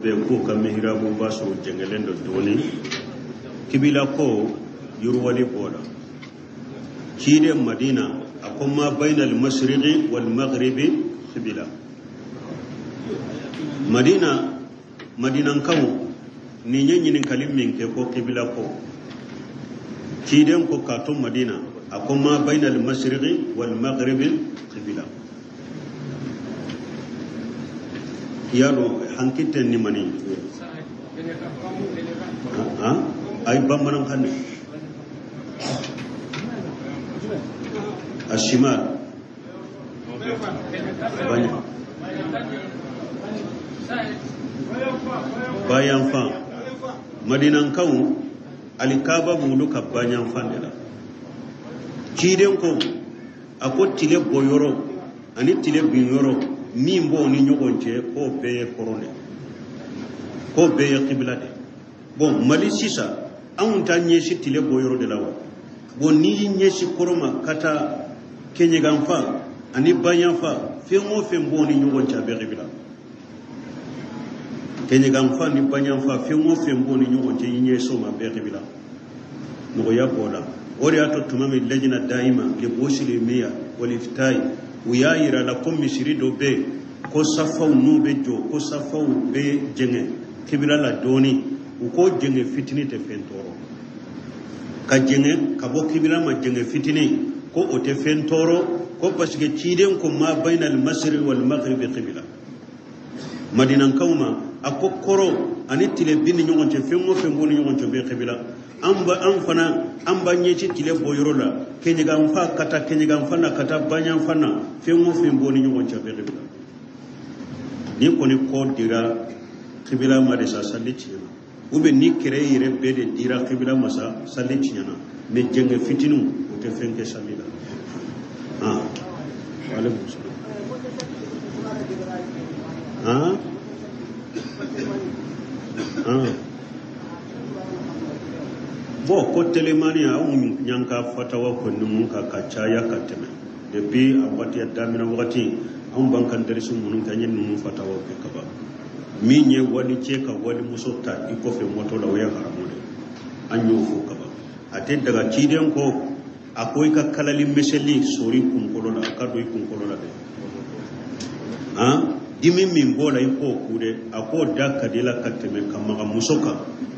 be ko ka mihrabu baso jengelen do doni kibila ko yurwali boda kide madina akoma bainal mashriqi wal maghribi kibila madinan kawo ni nyenyin kalimin ke ko kibila ko kiden ko katon madina akoma bainal mashriqi wal maghribi kibila yaro hankiten ni mani ay bambaran kan ashimal bayan fa madinan kawo alikaba muluka bayan fa dela kiden ko akotile boyoro ani tile binyoro mimbo ni nyogonche ko beye korone ko beye qiblade bon mali sisa anunta nyesi tile boyoro de lawa bon ni nyesi koroma kata kenye gamfa ani banyanfa fengo fembo ni nyogonche be qibla kenye gamfa ni banyanfa fengo fembo ni nyogonche nyeso ma be qibla no ya bola ori ato tumami lejina daima le boshili miya waliftai uyayira la kom misiri do be ko safaw nu be jo ko safaw be jenge kibira la doni ko jenge fitini te fentoro ka jenge ka bo kibira ma jenge fitini ko o te fentoro ko pasike ciden ko ma bainal masri wal maghrib qibla madinan kauma akokoro ani tile bin nyon te fengo fengo nyon te be qibla amba amfana amba nyeci tile boyoro la kenye gamfa kata kenye gamfana kata banyan fana fengo fembo ni nyon cha be qibla ni ko ni ko dira qibla ma de sa salici ube ni kere yire be de dira qibla ma sa salici na me jenge fitinu o te fenke samila wala musa bo ko telemania un nyanka fatawa ko numun ka kacaya kateme depuis abati adamina wakati an bankan darisu munun kanyen numun fatawa ke kaba minye wani ce ka wani musota iko fe moto la waya haramude an yofo kaba ate daga ciden ko akoy ka kalali meseli sori kun kolola akado kun kolola de dimi min bola iko kude ako dakka de la kateme kamaga musoka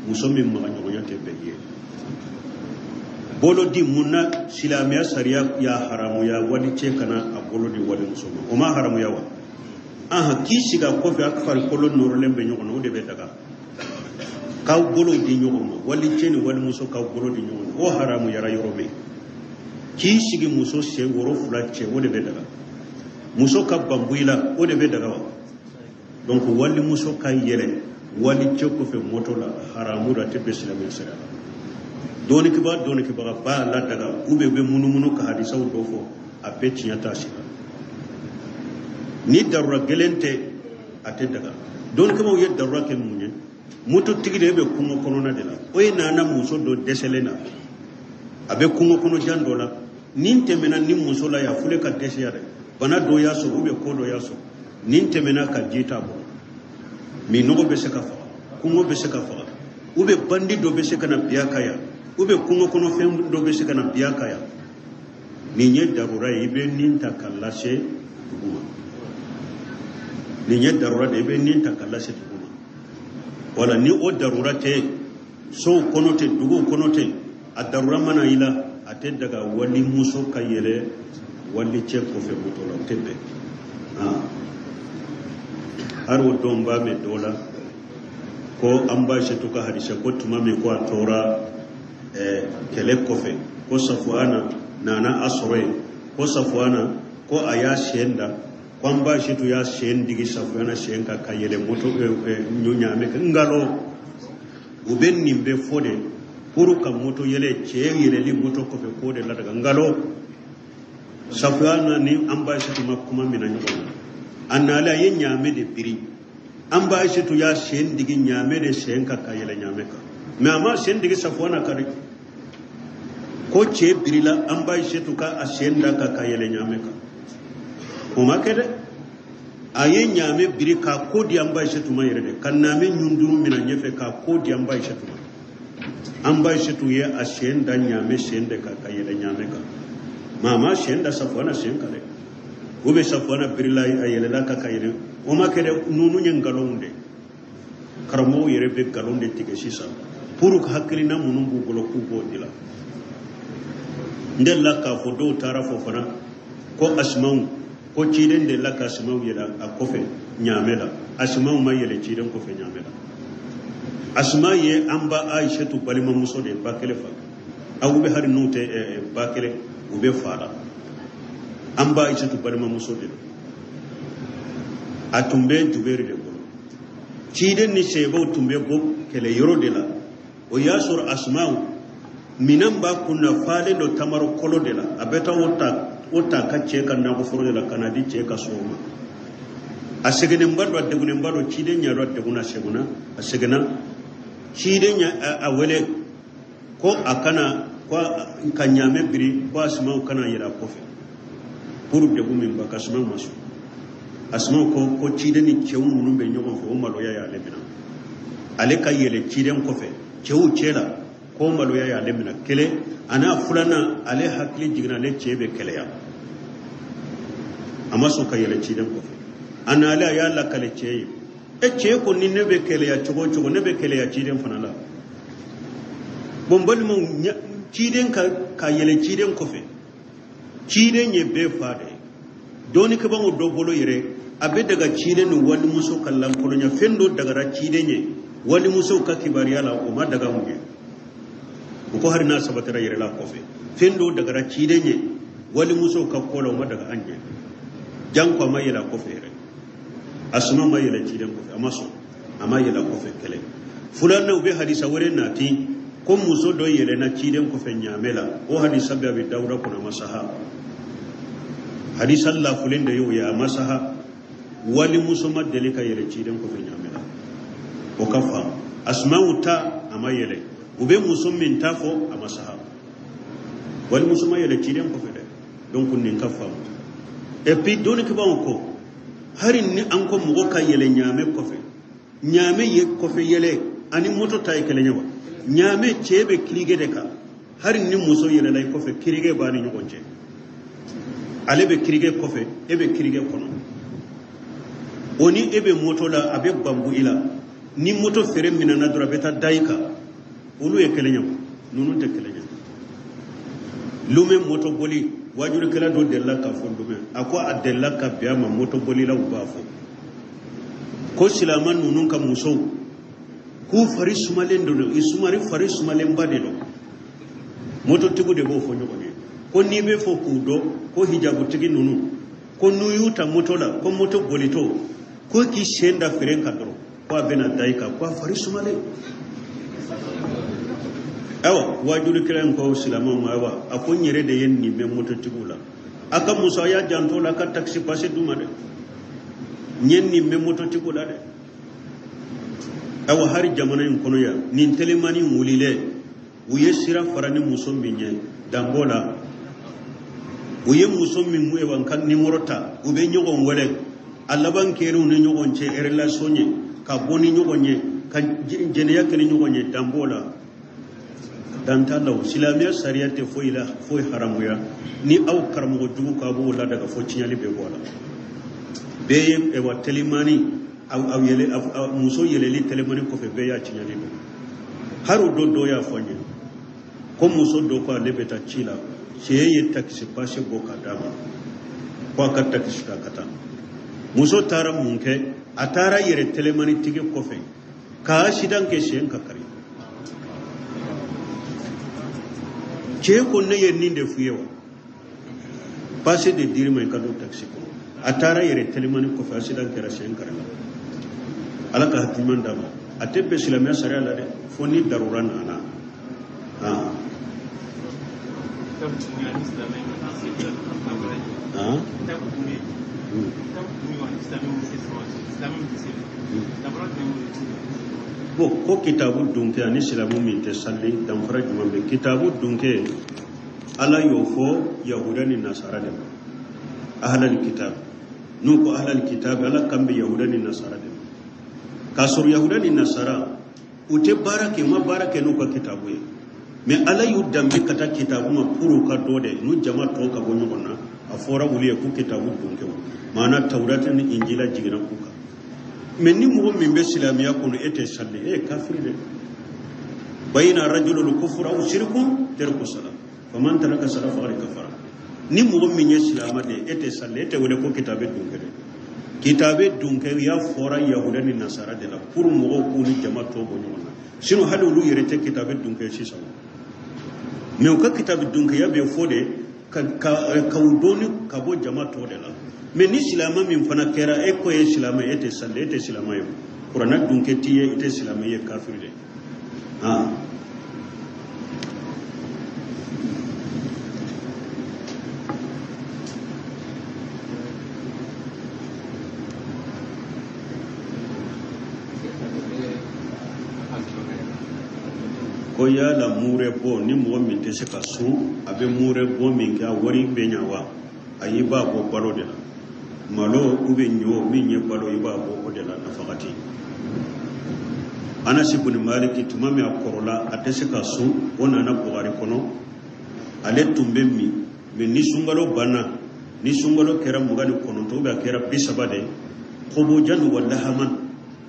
musomi maga nyonya te beye bolo di munna silamiya sariya ya haramu ya wali ce kana a bolo di wali musulma o ma haramu yawa kisi ga kofi akfar kolo noro lembe nyogono de be daga ka bolo di nyogono wali ce ni wali muso ka bolo di nyogono o haramu yara yorobe kisi gi muso se woro fula ce o de be daga muso ka bambuila o de be daga wa donc wali muso ka yere wali ce ko fe motola haramu da te be silamiya sariya doni kiba ba la daga ube be munu ka hadisa do fo a be tinyata sila ni darura gelente ate daga doni kiba ye darura ke munye muto tigide be kungo kono na dela o ina na muso do deselena abe kungo kono jandola nin temena ni muso la ya fule ka desiyare bana do ya so ube ko do ya so nin temena ka jita bo mi no be se ka fa kungo be se ka fa ube bandi do be se kana biya kaya ube kungo kono fem do be se kana biya kaya ni nye darura ibe nin takallashe duguma ni nye darura de ibe nin takallashe duguma wala ni o darura te so kono te dugu kono te a darura mana ila ate daga wali muso kayele wali che ko fe butola tebe haro domba me dola ko ambashi tuka hadisha ko tumame ko atora kele kofe ko safuana nana asore ko safuana ko aya shenda kwamba shitu ya shendi gi safuana shenka kayele moto nyonya me ngalo ubenni be fode puruka moto yele cheyele li moto kofe kode la daga ngalo safuana ni amba shitu makuma mina nyoko anala yenya me de biri amba shitu ya shendi gi nyame de shenka kayele nyame ka me ama shendi gi safuana kare ko ce birila an bai shetu ka a shenda ka kayele nyame ka kuma kede aye nyame biri ka kodi amba shetu mayre kan name nyunduru mina nyefe ka kodi amba shetu amba shetu ye ashenda nyame shende ka kayele nyame ka mama shenda safwana shenka le ube safwana birilai ayele la ka kayele o makere nunu nyengalonde karamo yere be galonde tige sisa puru hakilina munumbu golo kubo dila ndella ka fodo tara fofana ko asmau ko ciden de la ka asmau yela a kofe nyamela asmau ma yele ciden kofe nyamela asma ye amba aisha tu balima muso de bakele fa awu be har nute bakele ube fala amba aisha tu balima muso de atumbe juberi de bolo ciden ni sebo tumbe bo kele yoro de la o yasur asmau minan ba kunna fale do tamaro kolo de la abeta wota kacce kan na ko foro de la kanadi ce ka soma asegene mbado adegune mbado ciden nya rodde guna seguna asegena ciden nya awele ko akana ko kanyame biri ko asmau kana yira kofe puru de gumin ba kasma masu asmau ko ciden ni cewu munum be nyogon fo malo ya lebina ale kayele ciden kofe cewu cela ko malo ya lemina kele ana fulana ale hakli jigna le cebe kele ya amma so kayele ciden kofe ana ala ya la kale ceye ce ko ni nebe kele ya chogo nebe kele ya ciden fanala bombal mo ciden ka yele ciden kofe ciden ye be fade doni ka bango dogolo yere abe daga ciden wani muso kallan kolonya fendo daga ra ciden ye wani muso ka kibariyala o ma daga mu ko har na sabatara yere la kofe fendo daga ra ciden ye wani muso ka kola o ma daga anje jan ko ma yela kofe yere asma ma yela ciden kofe amma yela kofe kele fulan no be hadisa wore nati ko muso do yele na ciden kofe nyamela o hadisa be dawra kuna masaha hadisa Allah fulin da yau ya masaha wali muso madelika yele ciden kofe nyamela o kafa asma uta amma yele ube muso min tafo a masaha wali muso ma yele ciden kofe de don kunnin kafa e pi doni ke ba ko harin ni an ko mugo ka yele nyame kofe nyame ye kofe yele ani moto tay kele nyawa nyame chebe kirige de ka harin ni muso yele lay kofe kirige bani nyogonje alebe kirige kofe ebe kirige kono oni ebe moto la abe bambu ila ni moto fere mina na dura beta daika ulu ye kele nyawa nunu te kele nyawa lume moto boli wajuru kala do della ka fo lume ako adella ka biama moto boli la ubafo ko silaman nunun ka muso ku fari sumalen do isumari fari sumalen badelo moto tigu de bo fo nyoko ni ko ni be fo ku do ko hijabu tigi nunu ko nuyuta moto la ko moto bolito ko ki shenda feren ka do ko abena daika ko fari sumalen awa wajuru kiran ko silaman ma awa akon yere de yenni be moto tigula aka musa ya janto la ka taxi passe duma de nyenni me moto tigula de awa har jamana en kono ya nin telemani mulile uye sira farani muso minye dambola uye muso min mu e wan kan ni morota ube nyogon wele allaban keru ne nyogon che relation ka boni nyogon nye kan jene yakene nyogon nye dambola dan talaw silamiya sariyate foi haramuya ni aw karamo dugu ka bo la daga fo cinyali be bola be e wa telimani aw yele muso yele li telimani ko fe be ya cinyali do haru do ya fonye ko muso do ko lebeta cila seye taxi passe bo ka dama ko ka taxi ka kata muso tara munke atara yere telimani tige ko fe ka shidan ke shen ka kari ce ko ne yenni de fuyewa passé de dire mai kado taxi ko atara yere telemani ko fa sidan kera sen karala alaka hatiman dama atebe silamiya sare ala de foni daruran ana bo ko kitabu dunke ani silamu min te salli dan fara juma be kitabu dunke ala yo fo yahudani nasara de ahlal kitab nuko ahlal kitab ala kambe yahudani nasara de kasur yahudani nasara ute barake ma barake nuko kitabu ye me ala yuddambe kata kitabu ma puru ka dode nu jama to ka gonyo gonna afora wuliye ku kitabu dunke mana tawrata ni injila jigina kuka men ni mo min be islamiya kono ete salle kafir de bayna rajulul kufra aw shirkun tarku salat faman taraka salat faqad kafara ni mo min ye islama de ete salle ete wala ko kitabe dunke de kitabe dunke ya fora yahudani nasara de la pour mo ko ni jama to gonyo gonna sino hadu lu yerete kitabe dunke shi sawo me o ka kitabe dunke ya be fode ka udoni ka bo jama to de la mais ni silama min fana kera ko ye silama ete salle ete silama yo qur'ana dunke tiye ete silama ye kafir de ko ya la mure bo ni mo min te se ka su abe mure bo min ka wari be nyawa ayi ba bo balo de la malo ube nyo min ye balo yi ba bo de la nafaqati Anas ibn Malik tumame akorola atese ka su ona na Bukhari kono ale tumbe mi ni sungalo bana ni sungalo kera mugani kono to ba kera bisabade khobo jan wala haman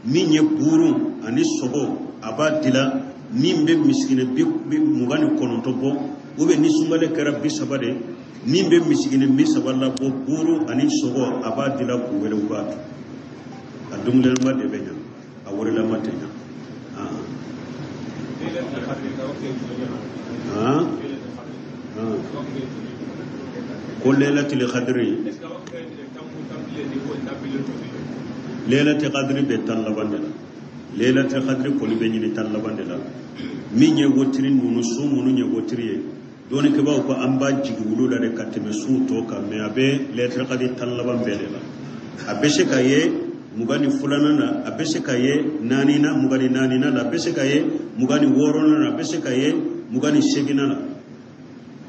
min ye buru ani sobo abadila min be miskine bi mugani kono to bo ube ni sungale kera bisabade min be miskine mi saballa bo buru ani sobo abadila ku wele ubatu adum len ma de benya awore la matenya ko lailatul qadri lailatul qadri be tallabandela lailatul qadri ko be ni tallabandela min ye wotiri nunu sumunu nye wotiri doni ke bawo ko amba jigulu la de kateme su to ka me abe lailatul qadri tallabanbelela abeshe kaye mugani fulana na abeshe kaye nanina mugani nanina la abeshe kaye mugani worona na abeshe kaye mugani shegina la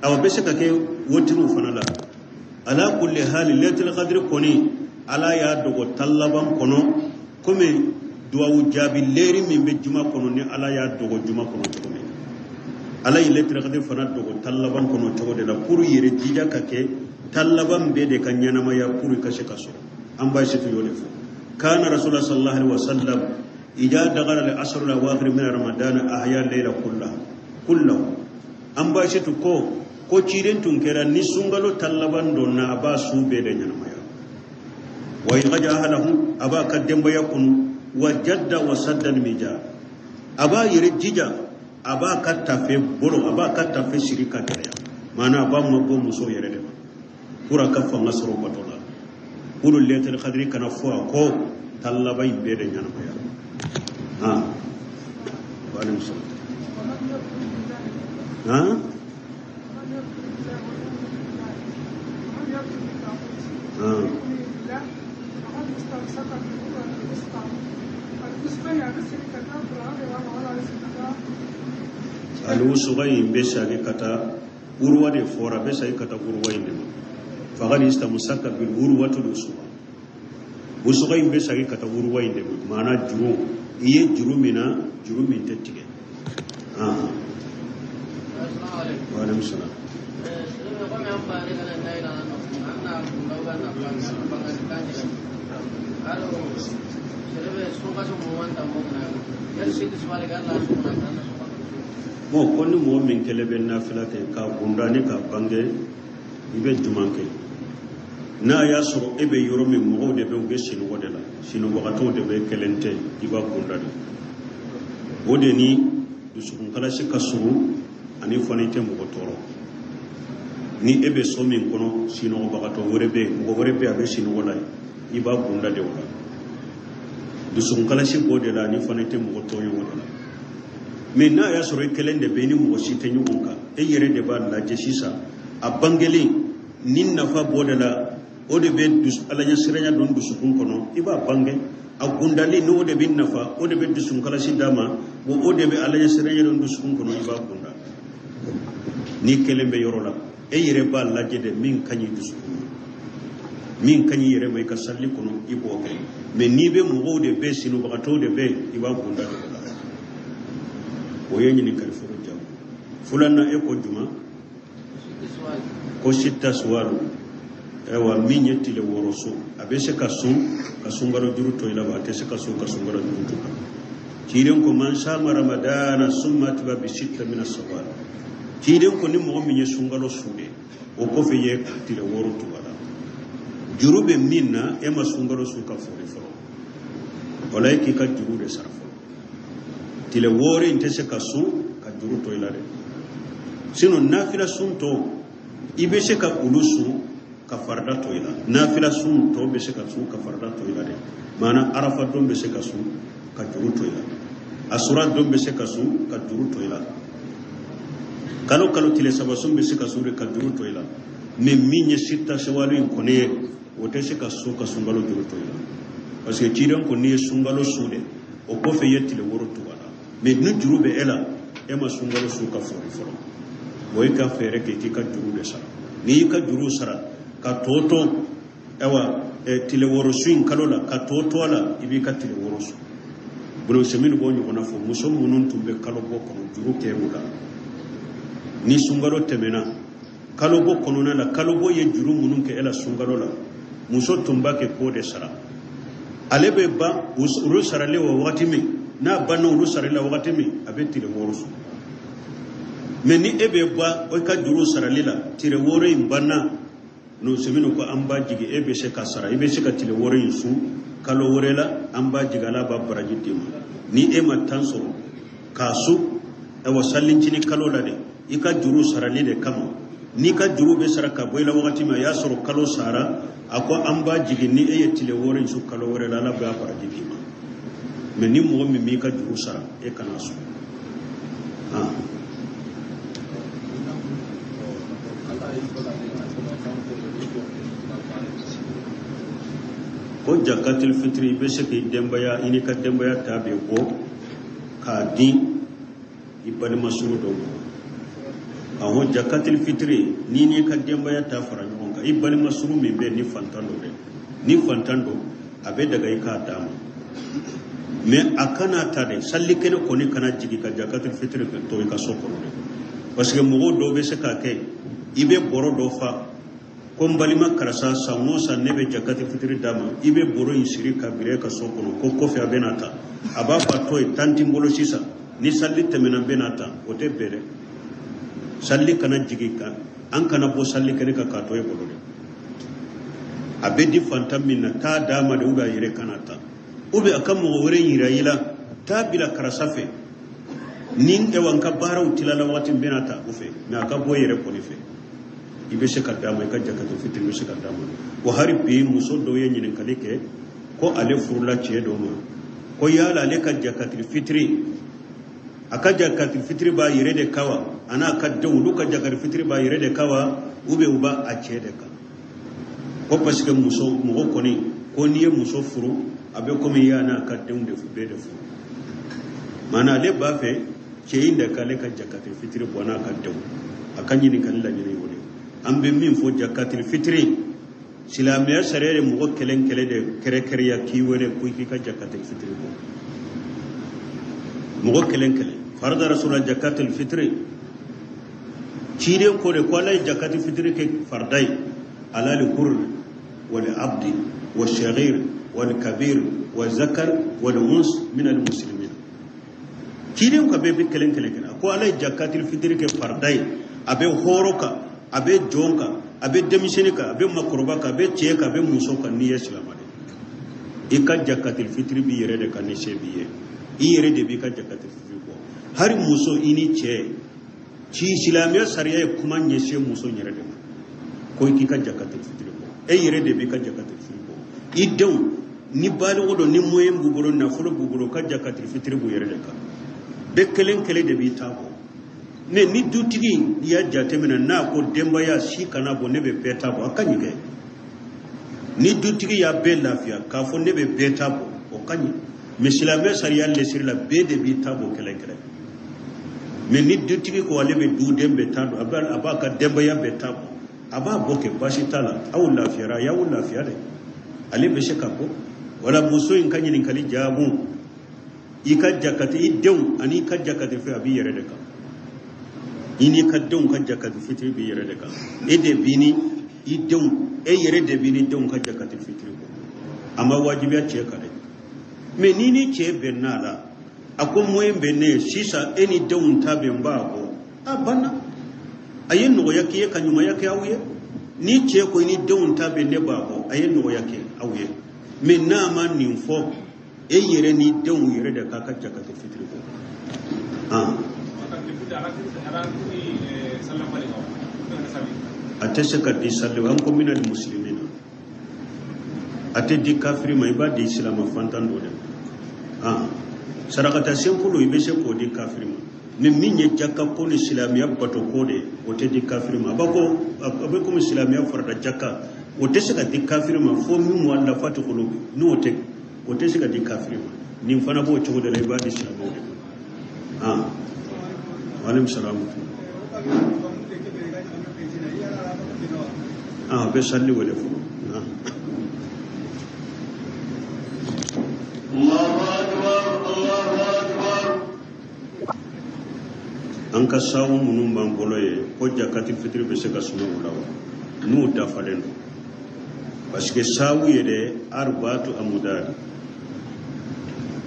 aw beshe kake wotiru fana la ala kulli hal lailatul qadr koni ala ya dogo tallaban kono kome duwawu jabi leri min be juma kono ni ala ya dogo juma kono to me ala lailatul qadr fana dogo tallaban kono to de la pour yere jija kake tallaban be de kanyana ma ya pour kashe kaso an ba shi to yole fu كان رسول الله صلى الله عليه وسلم إذا دخل العصر الأواخر من رمضان أحيا الليل كله أم باشتو ko ciren tun kera ni sungalo tallaban don na aba su be da nyana maya wa yaja halahu aba kademba yakun wa jadda wa saddan mija aba yirjija aba kattafe bolo aba kattafe shirika kare mana ba mu go muso yere de pura kafa masro batola ulul laylatul qadri kana fo ko tallabai be da nyana maya wa alaykum salam الوسغين بشاكي كتا غروة دي فورا بشاكي كتا غروة إنما فقد استمسك بالغروة الوسغة وسغين بشاكي كتا غروة إنما معنى جروم إيه جرومنا جرومين تتكي وعليكم السلام mo konni mo min kelebe nafila ke ka gundani ka bange ibe jumanke na ya soro ebe yoro min mo de be be sinu wodela sinu wakato de be kelente iba gundani wode ni dusukun kala shi kasuru ani fonite mo toro ni ebe so min kono sinu wakato worebe mo worebe abe sinu wala iba gunda de wala dusukun kala shi bodela ni fonite mo toyo wodela mais na ya soro kelende be ni mo shi tanyu onka e yere de ba la jesisa a bangele nin nafa bodela o de be dus alanya siranya don dusukun kono iba bange a gundali no de bin nafa o de be dusun kala shi dama o de be alanya siranya don dusukun kono iba gunda ni kelembe yorola e yere ba la jede min kanyi dusukun min kanyi yere mai ka salli kono ibo kai me ni be mo de be sinu ba to de be iba bunda de ko o yenyi ni kal furu jam fulanna e ko juma ko sitta suwalu ewa min yetti le woroso abe se ka sungaro juru to ila ba te se ka sungaro juru to kiren ko man sama ramadana summa tiba bi sitta min as-sawal kiren ko ni mo min ye sungaro sude o ko fe ye tile woro to wala jurube minna e ma sungaro su ka fori foro walay ki ka juru de sarfo tile wore inte se ka juru to ila de sino nafila sunto ibe se ka ulusu ka farda to ila nafila sunto be se ka ka farda to ila de mana arafa don be se ka ka juru to ila asura don be se ka ka juru to ila kalo tile sabasun be se ka ka juru to ila me minye sita shawalu in kone wote se ka ka sungalo juru to ila parce que tiran ko ni sungalo sude o ko fe yetti le woro to wala me nu juru be ela e ma sungalo su ka fori foro boy ka fere ke ki ka juru de sara ni ka juru sara ka toto ewa tile woro su in kalola ka toto ala ibi ka tile woro su bulo seminu bo nyona fo muso munun tumbe kalo bo ko juru ke muda ni sungalo temena kalo bo kono na kalo bo ye juru munun ke ela sungalo la muso tumba ke ko de sara alebe ba uru sara le wa wakati mi na banu uru sara le wakati mi abe tile woro su me ni ebe ba o ka juru sara le la tile woro in banna no seminu ko amba jigi ebe se ka sara ibe se ka tile woro in su kalo wore la amba jiga la ba baraji dima ni e ma tanso kasu e wasallin cini kalo la de ika juru sara le de kama ni ka juru be sara ka boyla wakati ma ya soro kalo sara ako amba jigi ni e tile woro in su kalo wore la ba baraji dima me ni mo mi ka juru sara e kana su ko jakatul fitri be se ke dembaya ini ka dembaya tabe ko ka di ibal masuru do aho jakatul fitri ni ka dembaya ta faranyo ka ibal masuru me be ni fantando abe daga ka dama me akana tade salli kene ko ni kana jigi ka jakatul fitri to ka sokoro parce que mo do be se ka ke ibe boro do fa kombalima karasa samosa nebe jakati fitri dama ibe boro insiri kabire ka sokono ko kofi abenata aba patoy tanti mbolo sisa ni salli temena benata ote bere salli kana jigika an kana bo salli kene ka katoy bolode abedi fantamina ta dama de uga yire kanata ube akam mo wore yirayila ta bila karasafe nin e wanka baraw tilala watin benata ufe na ka bo yire ko ni fe ibe se kadama ka jakatul fitri be se kadama wa hari bi muso do ye nyinin kalike ko ale furla ce do ma ko yala le ka jakatul fitri aka jakatul fitri ba yire de kawa ana ka dawlu ka jakatul fitri ba yire de kawa ube uba a ce de ka ko parce que muso mo ko ni ko ni ye muso furu abe ko mi yana ka dawde fu be de fu mana le ba fe ce inda ka le ka jakatul fitri bona ka daw akan yin kan la ni wole ambe min fo jakatul fitri silamiya sarere mo kelen kele de kere kere ya kiwere ko ki ka jakatul fitri ko mo kelen kele farda rasulullah jakatul fitri chire ko de ko lay jakatul fitri ke fardai alal hurr wal abdi wal shaghir wal kabir wal zakar wal uns min al muslimin chire ko be kelen kele ko lay jakatul fitri ke fardai abe horoka abe jonka abe demishenika abe makrobaka abe cheka abe musoka ni islamade ika jakatul fitri bi yere de kan shebiye yere de bi ka jakatul fitri ko har muso ini che chi islamiya sariya kuma nyeshe muso yere de ko ika jakatul fitri ko yere de bi ka jakatul fitri ko idon ni bali wodo ni moyen buguro na fulo buguro ka jakatul fitri bu yere de ka be kelen kele de bi tabo ne ni dutigi ya jatemina na ko dembaya shi kana bo ne be beta bo akanyi ke ni dutigi ya be lafiya ka fo ne be beta bo o kanyi mislame sariya le sirla be de bi tabo kele kele me ni dutigi ko wale be du dembe tado abaka dembaya be tabo aba boke bashi tala aw lafiyara ya wul lafiya dai ale be sheka ko wala muso in kan yin kali jabu ika jakati idon ani ka jakati fi abi yare daga ini ka don ka jakati fitri bi yare daga ede bini idon e yare da bini don ka jakati fitri ko amma wajibiya ce ka dai me nini ce benala akon moyen benne sisa eni don ta ben ba ko abana ayen no yake kan yuma yake awuye ni ce ko ni don ta benne ba ko ayen no yake awuye me na ma nin fo e yere ni don yere da ka jakati fitri ko ate saka di sallu an ko minal muslimina ate di kafiri mai ba di islam fantan do de sarakata sempulu ibe se ko di kafiri ma ni minye jakka ko ni islamiya bato ko de o te di kafiri ma bako abe ko islamiya farda jakka o te saka di kafiri ma fo mi mu walla fatu qulubi no o te saka di kafiri ma ni fana bo to de ba di islam de wa alaykum salam be salli wala fu an ka sawu munun ban bolo ye ko jakati fitri be se ka suma wulawa nu da falen do parce que sawu ye de arbatu amudad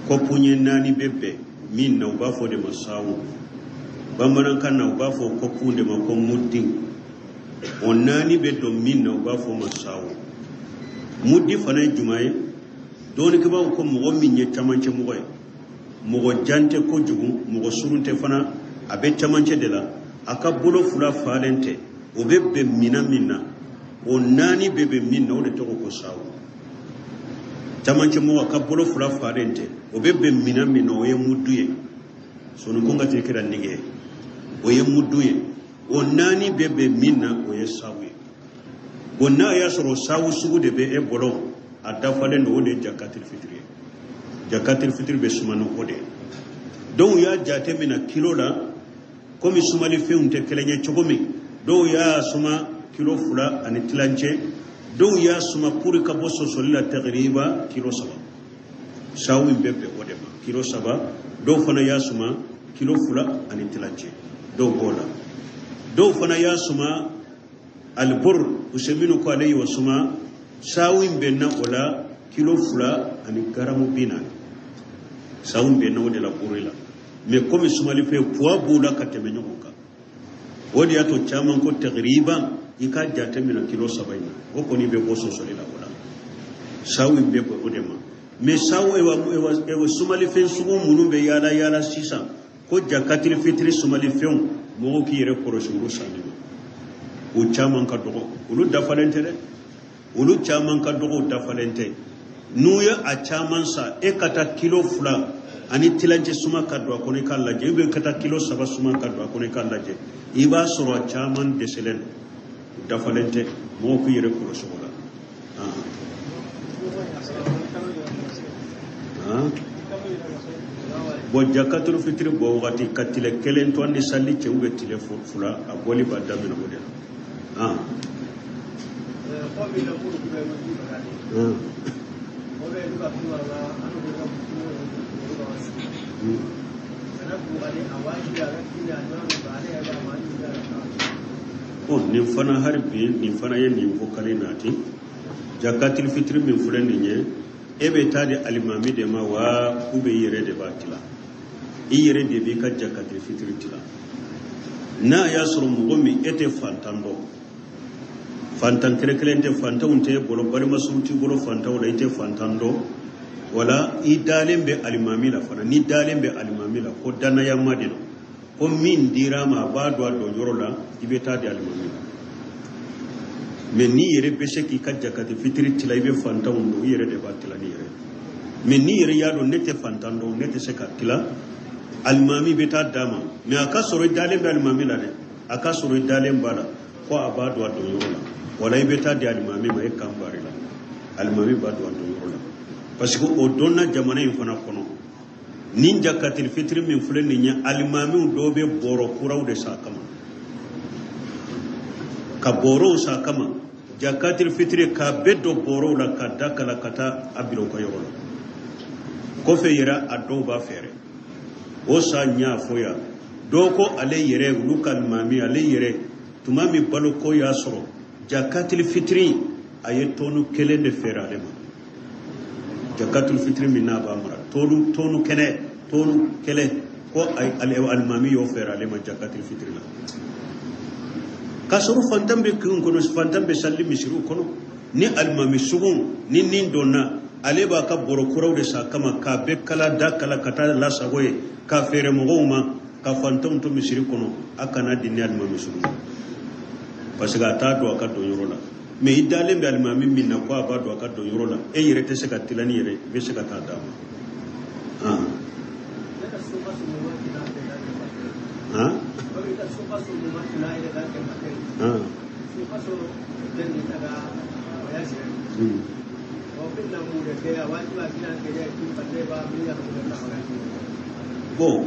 ko punye nani bebbe min na ba fo de masawu bambaran kan na ba fo ko punde ma ko muddin on nani be do min na ba fo masawu muddi fana jumaye doni ke ba ko mo min ye tamance mo goy mo jante ko jugu mo surunte fana abe tamance de la aka bolo fula falente o bebbe minna o nani bebe minna o de to ko sawu tamance mo aka bolo fula falente o bebbe minna o ye muduye sonu ko ngati kira nige o ye muduye o nani bebe minna o ye sawu o na ya soro sawu sugu de be e bolo adafalen do de jakatul fitri be sumano ko de don ya jate mina kilo la komi sumali feunte kelenye chogomi do ya suma kilo fula ani tilanche do ya suma puri ka boso solila taqriba kilo saba sawi bebe odema kilo saba do fana ya suma kilo fula ani tilanche do gola do fana ya suma albur useminu ko alayhi wa suma sawi benna wala kilo fula ani garamu bina sawi benna wala burila mais comme sumali fe poids bula ka teme nyoko ka wodi ato chaman ko taqriban ika jate mina kilo 70 o ko ni be boso so la wala sawi be ko odema mais sawi ewa sumali fe sugo munu be yala sisa ko jakatil fitri sumali fe mo ki yere korosho sani o chaman ka dogo ulu dafalente de ulu chaman ka dogo dafalente nuya a chaman sa e kata kilo fula ani tilanje suma kadwa kone kallaje ibe kata kilo saba suma kadwa kone kallaje iba soro chaman deselen dafalente mo ko yere ko sola bo jakatul fitri bo wati katile kelen to andi salli ce ube telefon fula a boli ba damina mo den nin fana harbi nin fana ye nin fo kale nati jakatil fitri min fulen nye ebe tadi alimami de ma wa kube yere de batila yere de be ka jakatil fitri tila na yasru mugumi ete fantando fantan kreklente fantaunte bolo bari masuti bolo fantawla ite fantando wala idalembe alimami la fana ni dalembe alimami la ko dana yamma de ko min dirama ba do yorola ibeta de alimami men ni yere be sheki kajja kati fitri tila ibe fantawndo yere de batila ni yere men ni yere yado nete fantando nete seka tila alimami beta dama me aka soro dalembe alimami la de aka soro dalembe bala ko abado yorola wala ibeta de alimami ma e kambari la alimami ba do yorola parce que o donna jamana in fana kono nin jakatil fitri min fulen nya alimami do be boro kuraw de sakama ka boro sa kama jakatil fitri ka beddo boro la ka dakala kata abiro ko yoro ko fe yira addo ba fere o sa nya foya doko ale yere lukal mami ale yere tumami balo ko ya soro jakatil fitri ayetonu kele de fera lema jakatul fitri minna ba mara tonu kele ko al mami yo fera lema jakatul fitri la kasuru fantambe kun kono fantambe salli misru kono ni al mami sugun ni nin donna ale ba ka boro kuraw de sa kama ka be kala da kala kata la sagoye ka fere mo goma ka fantam to misri kono akana dinni al mami sugun parce que ata do ka do yoro la mais idale be al mami minna ko ba do ka do yoro la e yere te se ka tilani yere be se ka ta da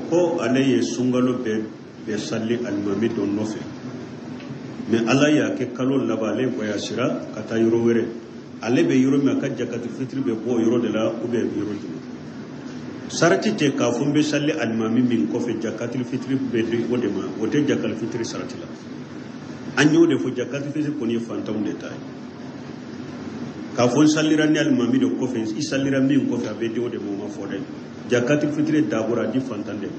ko alaye sungalo be salli almami don nofe mais ala ya ke kalo labale boya sira kata yoro were ale be yoro me ka jakati fitri be bo yoro de la ube yoro de sarati te ka fumbe salli almami min ko fe jakati fitri be de wodema wote jakal fitri sarati la anyo de fo jakati fitri ko ni fantam de tay ka fon sallira ni almami do ko fe i sallira min ko fe be de wodema ma fode jakati fitri dabura di fantande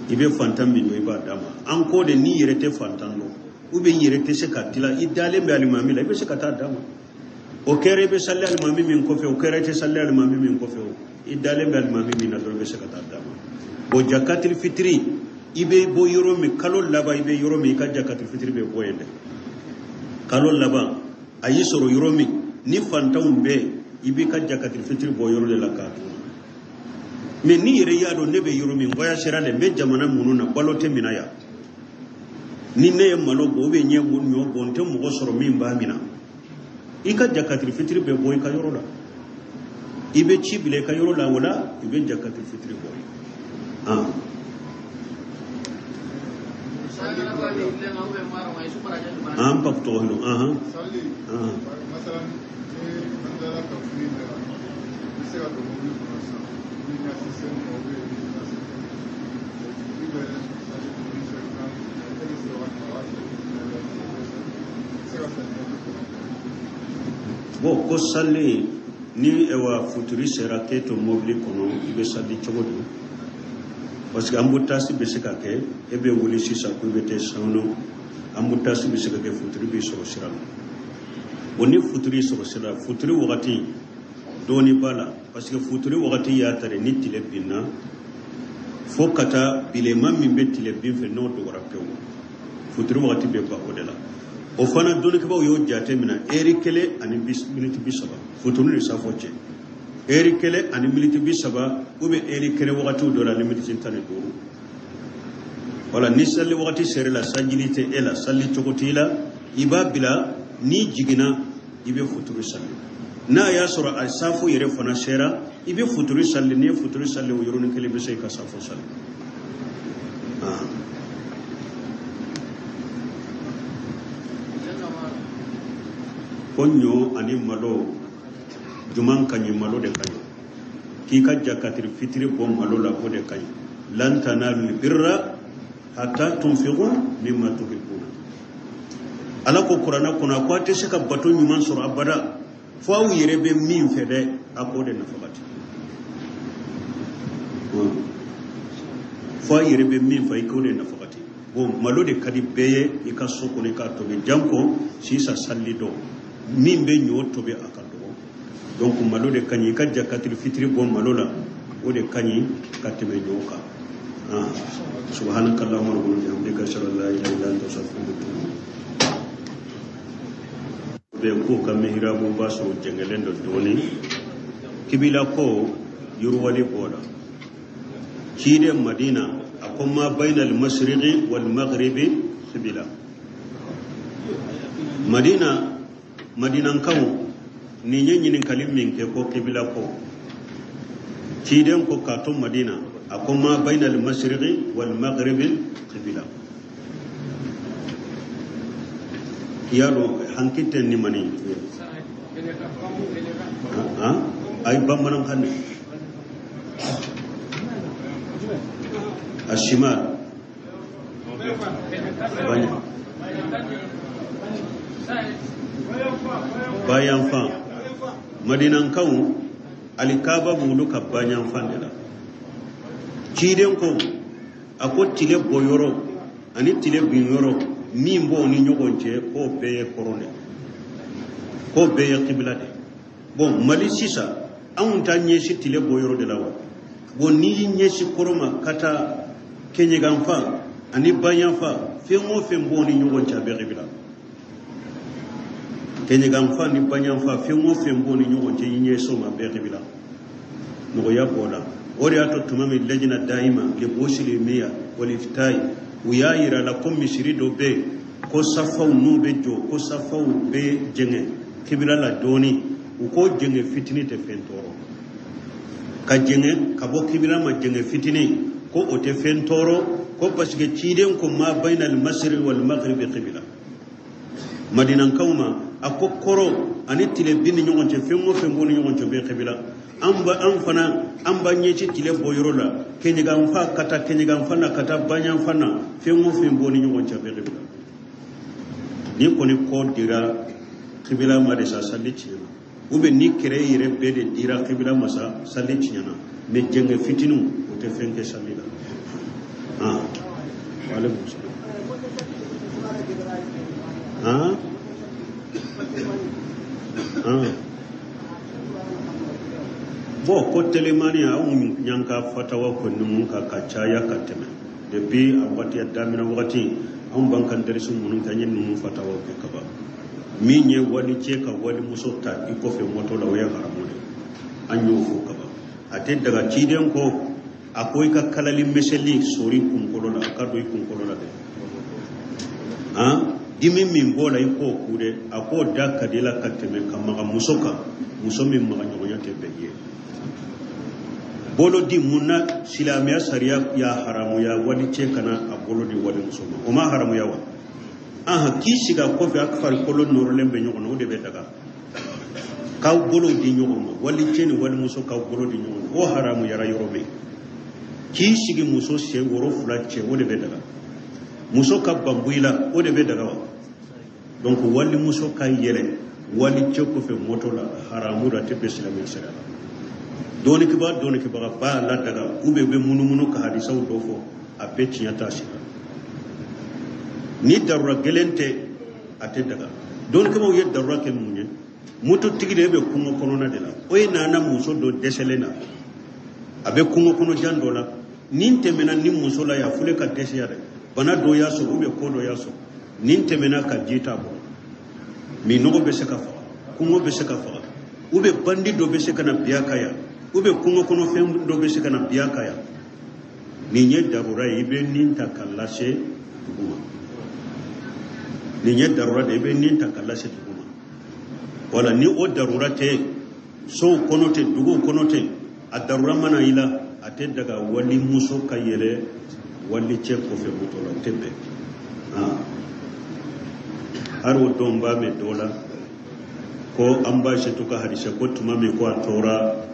ibe fantam min do iba dama an ko de ni yerete fantando ube yerete se katila idale be almami la ibe se kata dama o kere be salli almami min ko fe o kere te salli almami min ko fe idale be almami min do be se kata dama o jakati fitri ibe bo yoro mi kalo laba ibe yoro mi ka jakati fitri be boyende kalo laba ayi soro yoro mi ni fantam be ibe ka jakati fitri bo yoro de la katu mais ni yere yado ne be yoro min goya sirale be jamana mununa balote minaya ni ne malo go be nye won yo bonte mo soro min ba mina ika jakatul fitri be boy ka yoro la ibe chibile ka yoro la wala ibe jakatul fitri boy am pak to no masalan mandala ka fina sera to mo ko salli ni ewa futuri sera ke to mobili kono ibe salli chogodi parce que ambutasi be seka ke ebe wuli sisa ko be te sawno ambutasi be seka ke futuri be so sira woni futuri so sira futuri wakati doni bala parce que futuri wakati ya tare ni tile binna fokata bile mammi be tile bin fe no do rapew futuri wakati be ba odela o fana doni ke ba yo jate mina eri kele ani minute bisaba futuri sa foche eri kele ani minute bisaba ube eri kele wakati do la limite tintane do wala ni salli wakati sere la sanjilite ela salli chokotila ibabila ni jigina ibe futuri salli na ya sura al-safu yere fana shera ibe futuri salli ne futuri salli o yoroni kele be sey ka safu salli konyo ani malo juman kanyi malo de kanyi ki ka jakatir fitri bo malo la bo de kanyi lan tanalu birra hatta tunfiqu mimma tuhibbuna ala ko qur'ana kuna ko te shaka baton yuman sura abada fo yere be min fede akode na fabati fo yere be min fa ikode na fabati bo malo de kadi beye ikaso ko ne ka to be janko sisa sallido min be nyoto be akado donc malo de kanyi ka jakatul fitri bo malo la o de kanyi katime nyoka subhanakallahumma wa bihamdika ashhadu an la ilaha illa anta astaghfiruka be ko kam hirabu baso jengelen do doni kibila ko yurwali boda kide madina akoma bainal mashriqi wal maghribi kibila madina kawo ni nyenyi kalim min ke ko kibila ko kiden ko katon madina akoma bainal mashriqi wal maghribi kibila yalo hankiten ni mani ay bambanan kanne ashimal bayan fan madinan kawo alikaba bulu ka bayan fan de la ciden ko ako tile boyoro ani tile binyoro min bo ni nyogonche ko beye korone ko beye qibla de bon mali sisa an ta nyesi tile boyoro de lawa bon ni nyesi koroma kata kenye gamfa ani bayan fa fe mo fe bo ni nyogonche be qibla kenye gamfa ni bayan fa fe mo fe bo ni nyogonche nyeso ma be qibla no ya bola ori ato tumami lejina daima le boshili miya waliftai uyayira la kom misiri do be ko safaw no be jo ko safaw be jenge kibira la doni uko jenge fitini te fentoro ka jenge ka bo kibira ma jenge fitini ko o te fentoro ko pasike ciden ko ma bayna al masri wal maghrib qibla madinan kawma akokoro ani tile bin nyogon te fengo fengo ni nyogon te be qibla amba an fana an banye ci tile boyoro la kenyi gan fa kata kenyi gan fana kata banyan fana fengo fen boni nyogon cha be qibla ni ko ni ko dira qibla ma de sa salli ci ube ni kere yire be de dira qibla ma sa salli ci na me jenge fitinu o te fenke salli la wala musa bo ko telemani a nyanka fatawa ko numun ka kacaya kateme depuis abati adamina wakati an bankan darisu munun kanyen numun fatawa ko kaba minye wani ce ka wani musota iko fe moto la waya haramude an yo fo kaba ate daga ciden ko akoy ka kalali meseli sori kunkolo la akado kunkolo la de dimi min bola iko kude ako dakka de la kateme kamaga musoka musomi maga nyonya tebeye bolo di munna silamiya sariya ya haramu ya wali ce kana a bolo di wali musoma o ma haramu yawa kishi ga kofi akfar kolon norolen be nyogono o de be daga ka bolo di nyogono wali ce ni wali muso ka bolo di nyogono o haramu yara yorobe kishi gi muso se woro fula ce o de be daga muso ka bambuila o de be daga donc wali muso ka yele wali ce ko fe motola haramu da te be silamiya sariya doni kiba ba la daga ube be munumunu ka hadisaw do fo a be tinyata sira ni darura gelente ate daga doni kiba ye darura ke munye mutu tigide be kungo kono na de la o ina na muso do deselena abe kungo kono jando la nin temena ni muso la ya fule ka desiya de bana do ya so ube ko do ya so nin temena ka jita bo mi no be se ka fa kungo be se ka fa ube bandi do be se kana biya kaya ube kungo kono fen do be se kana biya kaya ni nye darura ibe nin takallase duguma ni nye darura de ibe nin takallase duguma wala ni o darura te so kono te dugu kono te a darura mana ila ate daga wali muso kayele wali che ko fe mutola tebe har wo domba me dola ko amba she to ka hadise ko tuma me ko atora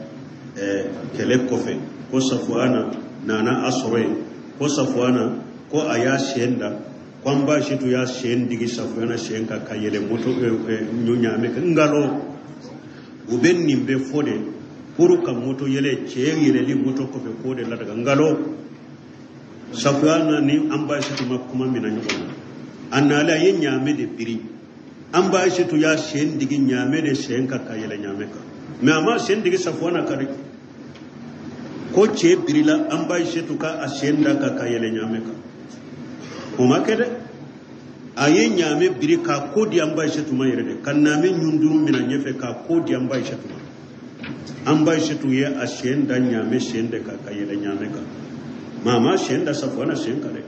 kele kofe ko safuana nana asore ko safuana ko aya shenda kwamba shi to ya shendigi safuana shenka kayele moto nyunya me ngalo ubenni be fode puru ka moto yele cheyele li moto kofe kode la daga ngalo safuana ni amba shi to makuma mina nyugo annala yen nyame de biri amba shi to ya shendigi nyame de shenka kayele nyame ka me ama shendigi safuana kare ko ce birila an bai shi tuka a shenda ka kayele nyame ka kuma kede aye nyame biri ka ko di an bai shi tuma yere kan name nyunduru mina nyefe ka ko di an bai shi tuma an bai shi tuye a shenda nyame shenda ka kayele nyame ka mama shenda safwana shenka de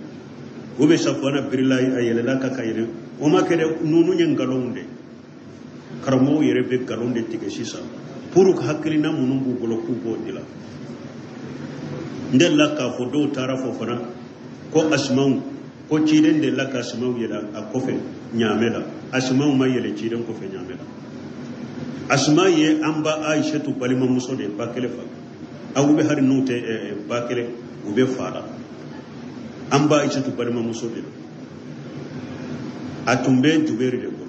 ube safwana birila ayele la ka kayele kuma kede nunu nyen galonde karamo yere be galonde tige sisa puru hakilina munumbu golo ku bodila ndel laka fodo tara fofana ko asmau ko ciden de laka asmau yeda a kofe nyamela asma ma yele ciden ko fe nyamela asma ye amba aisha tu balima muso de bakele fa awu be har nute bakele ube fara amba aisha tu balima muso de atumbe juberi de ko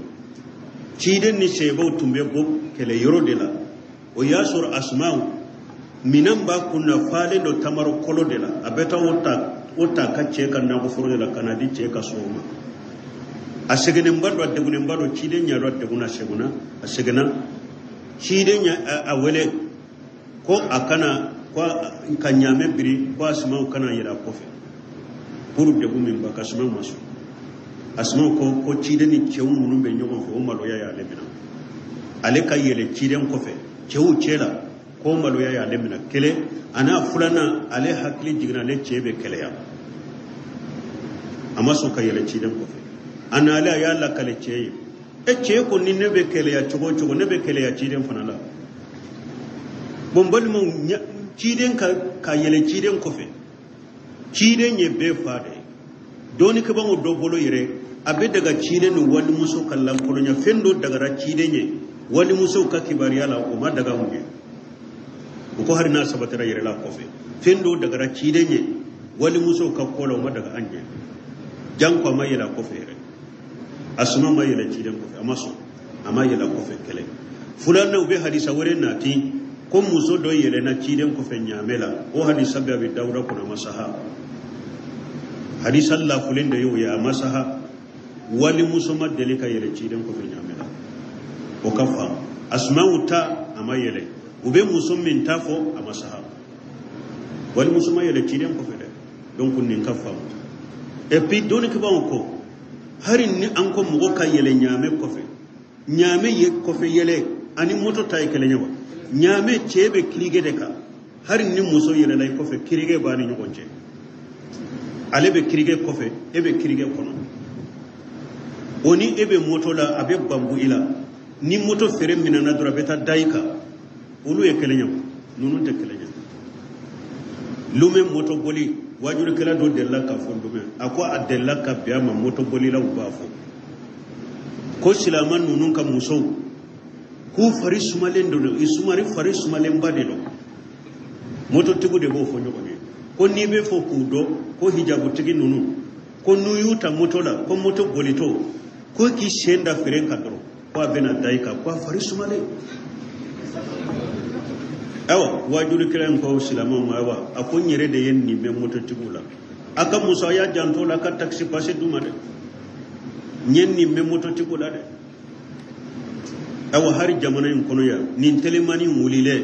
ciden ni sebo tumbe go kele yoro de la o yasur asma minan ba kunna fale do tamaro kolo de la abeta wota kacce kan na ko furo de la kanadi ce ka soma a segenen mbado addegunen mbado ciden nya rodde guna seguna a segena ciden nya a wele ko akana ko kanyame biri ko asma kana yira kofe pour de gumen ba kasma masu asma ko ciden ni cewu munun be nyogo fo malo ya lebina ale kayele ciden kofe cewu cela ko malo ya lebina kele ana fulana ale hakli jigna le cebe kele ya amma so kayele ciden kofe ana la ya la kale ceye e ceye ko ni nebe kele ya chogo nebe kele ya ciden fanala bombal mo ciden ka yele ciden kofe ciden ye be fade doni ka bango do bolo yire abe daga ciden wani muso kallan kolonya fendo daga ra ciden ye wani muso ka kibariya la o ma daga mu ko har na sabatara yire la kofe fendo daga ra ciden ye wani muso ka kolo ma daga anje jan ko ma yela kofe yire asuma ma yela ciden kofe amaso ama yela kofe kele fulan no be hadisa wore nati ko muso do yele na ciden kofe nyamela o hadisa be dawra ko na masaha hadisa Allah fulin da yau ya masaha wali muso madele ka yele ciden kofe nyamela o kafa asma uta ama yele ube muso min tafo a masaha wali muso ma yele ciden kofe de donc nin kafa et puis doni ke ba ko harin ni an ko mugo ka yele nyame kofe nyame ye kofe yele ani moto tay kele nyawa nyame chebe kirige de ka harin ni muso yele lay kofe kirige bani nyogonje alebe kirige kofe ebe kirige kono oni ebe moto la abe bambu ila ni moto fere minana dura beta daika ulu ye kele nyawa nunu te kele nyawa lume moto boli wajuru kala do della ka fondo men ako adella ka biama moto boli la ubafo ko silaman nunun ka muso ku faris malen do isumari faris malen badelo moto tigu de bo fonyo ko ni ko ni be fo ku do ko hijabu tigi nunu ko nuyuta moto la ko moto boli to ko ki shenda feren ka dro ko abena daika ko faris malen awa wajuru kiran ko silaman ma awa akon yere de yen ni men moto tibula aka musa ya janto la ka taxi passé duma de nyen ni men moto tibula de awa har jamana en kono ya nin telemani mulile